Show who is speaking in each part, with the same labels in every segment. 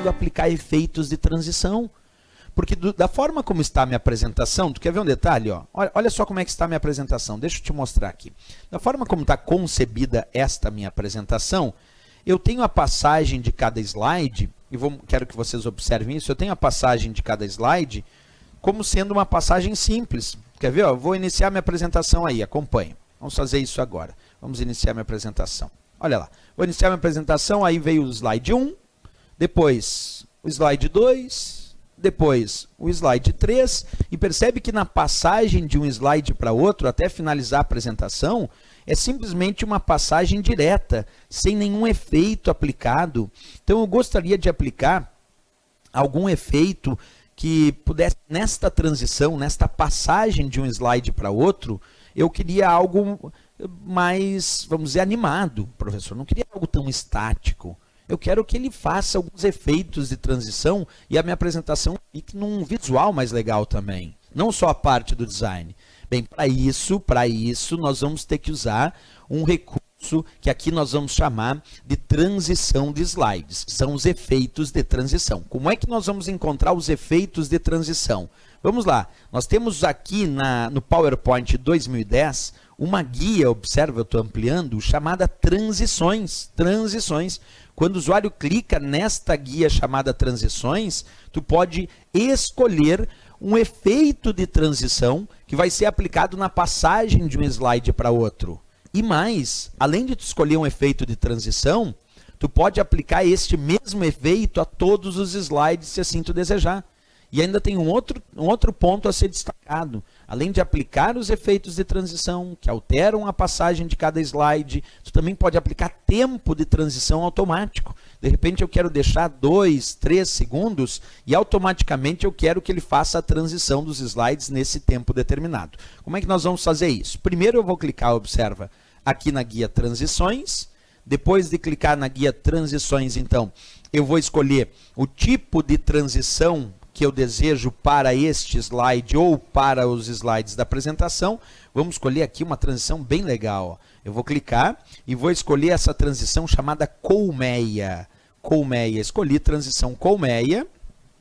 Speaker 1: conseguindo aplicar efeitos de transição. Porque da forma como está a minha apresentação, tu quer ver um detalhe? Ó? Olha só como é que está a minha apresentação, deixa eu te mostrar aqui. Da forma como está concebida esta minha apresentação, eu tenho a passagem de cada slide, e quero que vocês observem isso, eu tenho a passagem de cada slide como sendo uma passagem simples. Quer ver? Ó? Vou iniciar minha apresentação aí, acompanha. Vamos fazer isso agora. Vamos iniciar minha apresentação. Olha lá, vou iniciar minha apresentação, aí veio o slide 1, depois o slide 2, depois o slide 3, e percebe que na passagem de um slide para outro, até finalizar a apresentação, é simplesmente uma passagem direta, sem nenhum efeito aplicado. Então eu gostaria de aplicar algum efeito que pudesse, nesta transição, nesta passagem de um slide para outro, eu queria algo mais, vamos dizer, animado, professor. Não queria algo tão estático. Eu quero que ele faça alguns efeitos de transição e a minha apresentação fique num visual mais legal também. Não só a parte do design. Bem, para isso, nós vamos ter que usar um recurso que aqui nós vamos chamar de transição de slides, que são os efeitos de transição. Como é que nós vamos encontrar os efeitos de transição? Vamos lá, nós temos aqui no PowerPoint 2010 uma guia, observa, eu estou ampliando, chamada transições. Quando o usuário clica nesta guia chamada transições, tu pode escolher um efeito de transição que vai ser aplicado na passagem de um slide para outro. E mais, além de tu escolher um efeito de transição, tu pode aplicar este mesmo efeito a todos os slides se assim tu desejar. E ainda tem um outro ponto a ser destacado. Além de aplicar os efeitos de transição, que alteram a passagem de cada slide, tu também pode aplicar tempo de transição automático. De repente eu quero deixar 2, 3 segundos e automaticamente eu quero que ele faça a transição dos slides nesse tempo determinado. Como é que nós vamos fazer isso? Primeiro eu vou clicar, observa, aqui na guia transições. Depois de clicar na guia transições, então, eu vou escolher o tipo de transição que eu desejo para este slide ou para os slides da apresentação. Vamos escolher aqui uma transição bem legal. Ó. Eu vou clicar e vou escolher essa transição chamada colmeia. Escolhi transição colmeia.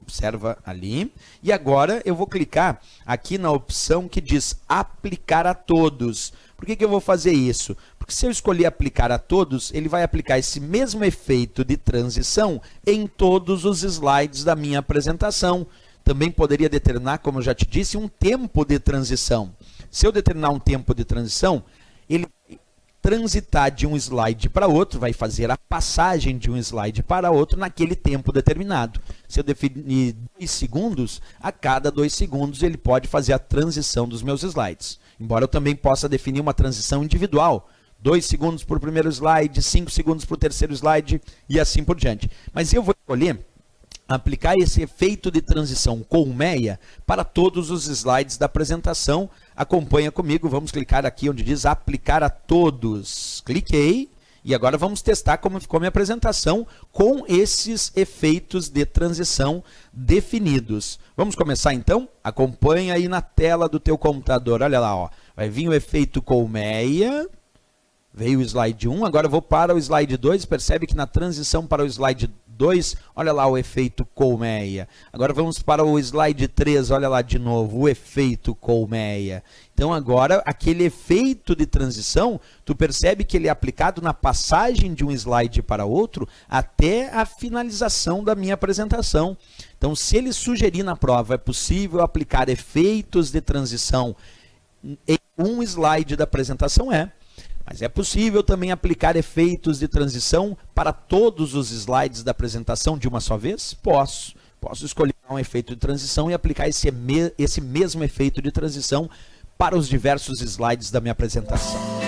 Speaker 1: Observa ali. E agora eu vou clicar aqui na opção que diz aplicar a todos. Por que eu vou fazer isso? Porque se eu escolher aplicar a todos, ele vai aplicar esse mesmo efeito de transição em todos os slides da minha apresentação. Também poderia determinar, como eu já te disse, um tempo de transição. Se eu determinar um tempo de transição, ele vai transitar de um slide para outro, vai fazer a passagem de um slide para outro naquele tempo determinado. Se eu definir 2 segundos, a cada 2 segundos ele pode fazer a transição dos meus slides. Embora eu também possa definir uma transição individual. 2 segundos para o primeiro slide, 5 segundos para o terceiro slide e assim por diante. Mas eu vou escolher aplicar esse efeito de transição colmeia para todos os slides da apresentação. Acompanha comigo, vamos clicar aqui onde diz aplicar a todos. Cliquei e agora vamos testar como ficou a minha apresentação com esses efeitos de transição definidos. Vamos começar então? Acompanha aí na tela do teu computador, olha lá, ó. Vai vir o efeito colmeia. Veio o slide 1, agora eu vou para o slide 2, percebe que na transição para o slide 2, olha lá o efeito colmeia. Agora vamos para o slide 3, olha lá de novo, o efeito colmeia. Então agora, aquele efeito de transição, tu percebe que ele é aplicado na passagem de um slide para outro até a finalização da minha apresentação. Então, se ele sugerir na prova, é possível aplicar efeitos de transição em um slide da apresentação, mas é possível também aplicar efeitos de transição para todos os slides da apresentação de uma só vez? Posso. Posso escolher um efeito de transição e aplicar esse mesmo efeito de transição para os diversos slides da minha apresentação.